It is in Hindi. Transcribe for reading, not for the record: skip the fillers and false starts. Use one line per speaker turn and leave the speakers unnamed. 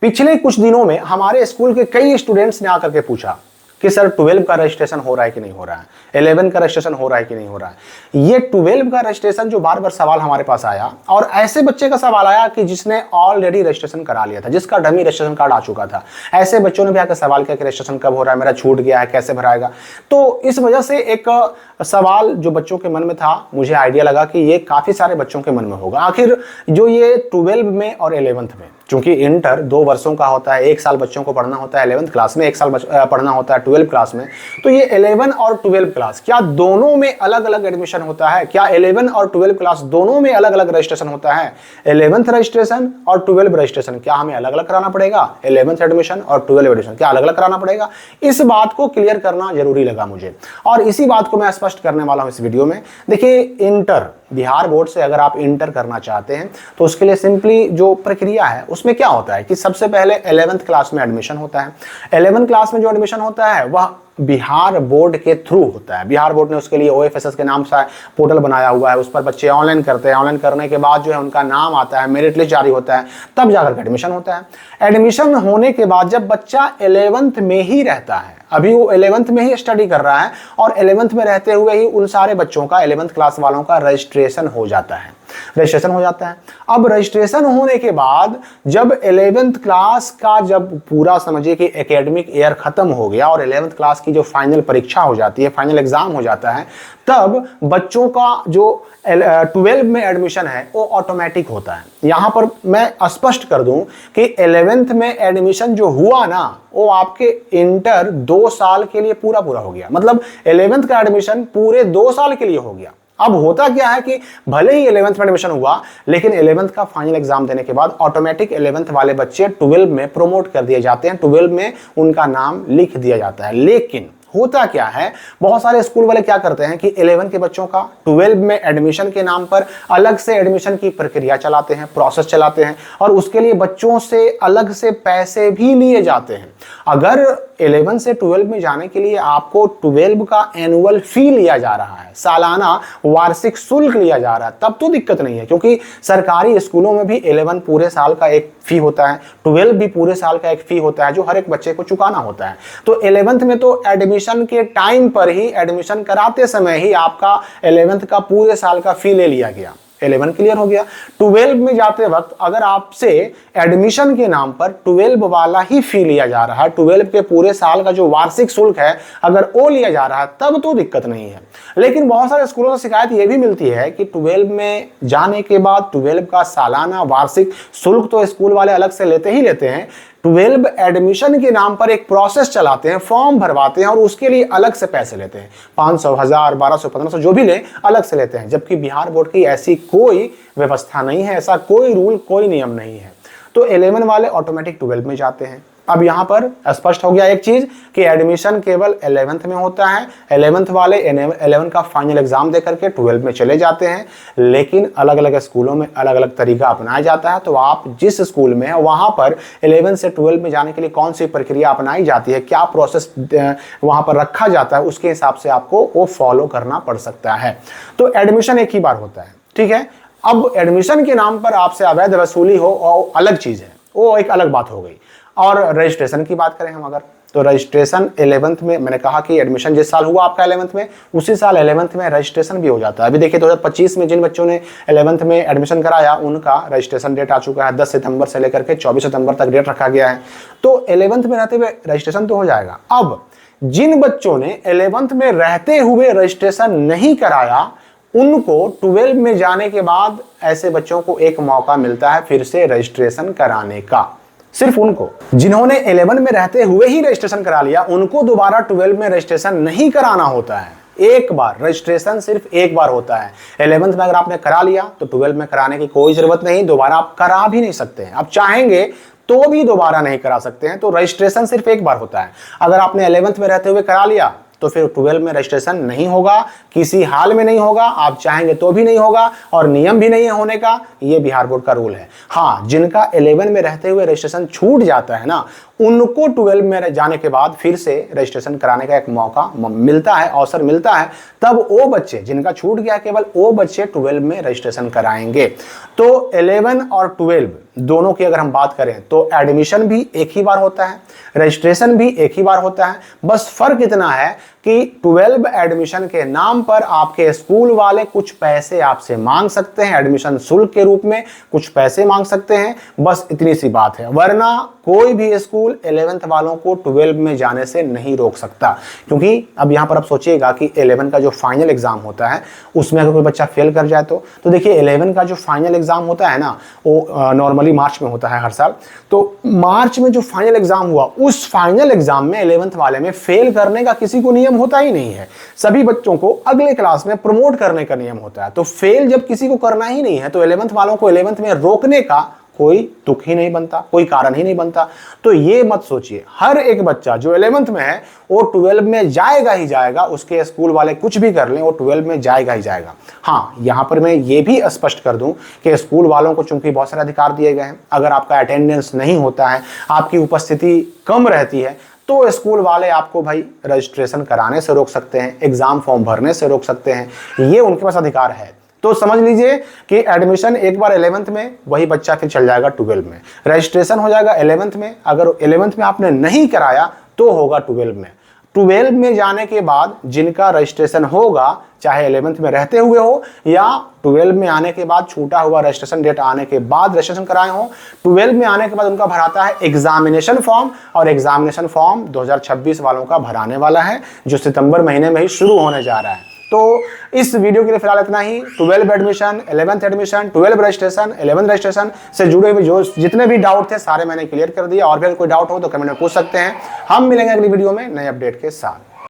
पिछले कुछ दिनों में हमारे स्कूल के कई स्टूडेंट्स ने आकर के पूछा कि सर 12 का रजिस्ट्रेशन हो रहा है कि नहीं हो रहा है, 11 का रजिस्ट्रेशन हो रहा है कि नहीं हो रहा है। ये 12 का रजिस्ट्रेशन जो बार बार सवाल हमारे पास आया, और ऐसे बच्चे का सवाल आया कि जिसने ऑलरेडी रजिस्ट्रेशन करा लिया था, जिसका डमी रजिस्ट्रेशन कार्ड आ चुका था। ऐसे बच्चों ने भी आकर सवाल किया कि रजिस्ट्रेशन कब हो रहा है, मेरा छूट गया है, कैसे भराएगा। तो इस वजह से एक सवाल जो बच्चों के मन में था, मुझे आइडिया लगा कि ये काफी सारे बच्चों के मन में होगा। आखिर जो ये 12 में और 11th में, क्योंकि इंटर 2 वर्षों का होता है, 1 साल बच्चों को पढ़ना होता है 11th क्लास में, 1 साल पढ़ना होता है 12th क्लास में, तो ये 11 और 12 क्लास क्या दोनों में अलग अलग एडमिशन होता है? क्या 11 और 12 क्लास दोनों में अलग अलग रजिस्ट्रेशन होता है? 11th रजिस्ट्रेशन और 12 रजिस्ट्रेशन क्या हमें अलग अलग कराना पड़ेगा? 11th एडमिशन और 12 एडमिशन क्या अलग अलग कराना पड़ेगा? इस बात को क्लियर करना जरूरी लगा मुझे, और इसी बात को मैं स्पष्ट करने वाला हूं इस वीडियो में। देखिए, इंटर बिहार बोर्ड से अगर आप इंटर करना चाहते हैं तो उसके लिए सिंपली जो प्रक्रिया है उसमें क्या होता है कि सबसे पहले 11th क्लास में एडमिशन होता है। 11th क्लास में जो एडमिशन होता है वह बिहार बोर्ड के थ्रू होता है। बिहार बोर्ड ने उसके लिए OFSS के नाम से पोर्टल बनाया हुआ है, उस पर बच्चे ऑनलाइन करते हैं। ऑनलाइन करने के बाद जो है उनका नाम आता है, मेरिट लिस्ट जारी होता है, तब जाकर एडमिशन होता है। एडमिशन होने के बाद जब बच्चा 11th में ही रहता है, अभी वो 11th में ही स्टडी कर रहा है, और 11th में रहते हुए ही उन सारे बच्चों का 11th क्लास वालों का रजिस्ट्रेशन हो जाता है। अब रजिस्ट्रेशन होने के बाद जब 11th क्लास का जब पूरा समझिए कि एकेडमिक ईयर खत्म हो गया और 11th क्लास की जो फाइनल परीक्षा हो जाती है, फाइनल एग्जाम हो जाता है, तब बच्चों का जो 12 में एडमिशन है वो ऑटोमेटिक होता है। यहां पर मैं स्पष्ट कर दूं कि 11th में एडमिशन जो हुआ ना, वो आपके इंटर 2 साल के लिए पूरा हो गया। मतलब 11th का एडमिशन पूरे 2 साल के लिए हो गया। अब होता क्या है कि भले ही 11th में एडमिशन हुआ, लेकिन 11th का फाइनल एग्जाम देने के बाद ऑटोमेटिक 11th वाले बच्चे 12 में प्रमोट कर दिए जाते हैं, 12 में उनका नाम लिख दिया जाता है। लेकिन होता क्या है, बहुत सारे स्कूल वाले क्या करते हैं कि 11 के बच्चों का 12 में एडमिशन के नाम पर अलग से एडमिशन की प्रक्रिया चलाते हैं, प्रोसेस चलाते हैं, और उसके लिए बच्चों से अलग से पैसे भी लिए जाते हैं। अगर 11 से 12 में जाने के लिए आपको 12 का एनुअल फी लिया जा रहा है, सालाना वार्षिक शुल्क लिया जा रहा है, तब तो दिक्कत नहीं है, क्योंकि सरकारी स्कूलों में भी 11 पूरे साल का एक फी होता है, 12 भी पूरे साल का एक फी होता है जो हर एक बच्चे को चुकाना होता है। तो 11th में तो एडमिशन के टाइम पर ही, एडमिशन कराते समय ही आपका 11th का पूरे साल का फी ले लिया गया, 11 क्लियर हो गया। 12 में जाते वक्त अगर आपसे एडमिशन के नाम पर 12 वाला ही फी लिया जा रहा है, 12 के पूरे साल का जो वार्षिक शुल्क है अगर वो लिया जा रहा है, तब तो दिक्कत नहीं है। लेकिन बहुत सारे स्कूलों से शिकायत यह भी मिलती है कि 12 में जाने के बाद 12 का सालाना वार्षिक शुल्क तो स्कूल वाले अलग से लेते ही लेते हैं, 12 एडमिशन के नाम पर एक प्रोसेस चलाते हैं, फॉर्म भरवाते हैं और उसके लिए अलग से पैसे लेते हैं, 500, 1000, 1200, 1500 जो भी ले अलग से लेते हैं। जबकि बिहार बोर्ड की ऐसी कोई व्यवस्था नहीं है, ऐसा कोई रूल, कोई नियम नहीं है। तो 11 वाले ऑटोमेटिक 12 में जाते हैं। अब यहां पर स्पष्ट हो गया एक चीज कि एडमिशन केवल 11th में होता है। 11th वाले 11 का फाइनल एग्जाम देकर के 12 में चले जाते हैं, लेकिन अलग अलग स्कूलों में अलग अलग तरीका अपनाया जाता है। तो आप जिस स्कूल में है वहां पर 11 से 12 में जाने के लिए कौन सी प्रक्रिया अपनाई जाती है, क्या प्रोसेस वहां पर रखा जाता है, उसके हिसाब से आपको वो फॉलो करना पड़ सकता है। तो एडमिशन एक ही बार होता है, ठीक है। अब एडमिशन के नाम पर आपसे अवैध वसूली हो और अलग चीज है, वो एक अलग बात हो गई। और रजिस्ट्रेशन की बात करें हम अगर, तो रजिस्ट्रेशन 11th में, मैंने कहा कि एडमिशन जिस साल हुआ आपका 11th में, उसी साल 11th में रजिस्ट्रेशन भी हो जाता है। अभी देखिए 2025 में जिन बच्चों ने 11th में एडमिशन कराया उनका रजिस्ट्रेशन डेट आ चुका है, 10 सितंबर से लेकर के 24 सितंबर तक डेट रखा गया है। तो 11th में रहते हुए रजिस्ट्रेशन तो हो जाएगा। अब जिन बच्चों ने 11th में रहते हुए रजिस्ट्रेशन नहीं कराया, उनको 12 में जाने के बाद ऐसे बच्चों को एक मौका मिलता है फिर से रजिस्ट्रेशन कराने का। सिर्फ उनको, जिन्होंने 11 में रहते हुए ही रजिस्ट्रेशन करा लिया, उनको दोबारा 12 में रजिस्ट्रेशन नहीं कराना होता है। एक बार रजिस्ट्रेशन सिर्फ एक बार होता है। 11th में अगर आपने करा लिया तो 12 में कराने की कोई जरूरत नहीं, दोबारा आप करा भी नहीं सकते हैं। आप चाहेंगे तो भी दोबारा नहीं करा सकते हैं। तो रजिस्ट्रेशन सिर्फ एक बार होता है। अगर आपने 11th में रहते हुए करा लिया तो फिर 12 में रजिस्ट्रेशन नहीं होगा, किसी हाल में नहीं होगा, आप चाहेंगे तो भी नहीं होगा, और नियम भी नहीं है होने का। ये बिहार बोर्ड का रूल है। हाँ, जिनका 11 में रहते हुए रजिस्ट्रेशन छूट जाता है ना, उनको 12 में जाने के बाद फिर से रजिस्ट्रेशन कराने का एक मौका मिलता है, अवसर मिलता है। तब वो बच्चे जिनका छूट गया, केवल वो बच्चे 12 में रजिस्ट्रेशन कराएंगे। तो 11 और 12 दोनों की अगर हम बात करें तो एडमिशन भी एक ही बार होता है, रजिस्ट्रेशन भी एक ही बार होता है। बस फर्क इतना है कि 12 एडमिशन के नाम पर आपके स्कूल वाले कुछ पैसे आपसे मांग सकते हैं, एडमिशन शुल्क के रूप में कुछ पैसे मांग सकते हैं, बस इतनी सी बात है। वरना कोई भी स्कूल 11th वालों को 12 में जाने से नहीं रोक सकता। क्योंकि अब यहां पर आप सोचिएगा कि 11 का जो फाइनल एग्जाम होता है उसमें अगर कोई बच्चा फेल कर जाए तो देखिए 11 का जो फाइनल एग्जाम होता है ना वो नॉर्मली मार्च में होता है हर साल। तो मार्च में जो फाइनल एग्जाम हुआ उस फाइनल एग्जाम में 11th वाले में फेल करने का किसी को नियम होता ही नहीं है। सभी बच्चों को अगले क्लास में प्रमोट करने का नियम होता है। तो फेल जब किसी को करना ही नहीं है तो 11th वालों को 11th में रोकने का कोई तुक ही नहीं बनता, कोई कारण ही नहीं बनता। तो ये मत सोचिए, हर एक बच्चा जो 11th में है वो 12 में जाएगा ही जाएगा, उसके स्कूल वाले कुछ भी कर लें वो 12 में जाएगा ही जाएगा। हाँ, यहां पर मैं ये भी स्पष्ट कर दूं कि स्कूल वालों को चूंकि बहुत सारे अधिकार दिए गए हैं, अगर आपका अटेंडेंस नहीं होता है, आपकी उपस्थिति कम रहती है, तो स्कूल वाले आपको भाई रजिस्ट्रेशन कराने से रोक सकते हैं, एग्जाम फॉर्म भरने से रोक सकते हैं, ये उनके पास अधिकार है। तो समझ लीजिए कि एडमिशन एक बार 11th में, वही बच्चा फिर चल जाएगा 12 में, रजिस्ट्रेशन हो जाएगा 11th में, अगर 11th में आपने नहीं कराया तो होगा 12 में। 12 में जाने के बाद जिनका रजिस्ट्रेशन होगा, चाहे 11th में रहते हुए हो या 12 में आने के बाद छूटा हुआ रजिस्ट्रेशन डेट आने के बाद रजिस्ट्रेशन कराए हो, 12 में आने के बाद उनका भराता है एग्जामिनेशन फॉर्म, और एग्जामिनेशन फॉर्म 2026 वालों का भराने वाला है जो सितंबर महीने में ही शुरू होने जा रहा है। तो इस वीडियो के लिए फिलहाल इतना ही। 12 admission, 11th admission, 12 registration, 11 registration से जुड़े हुए जो जितने भी डाउट थे सारे मैंने क्लियर कर दिया। और भी अगर कोई डाउट हो तो कमेंट में पूछ सकते हैं। हम मिलेंगे अगली वीडियो में नए अपडेट के साथ।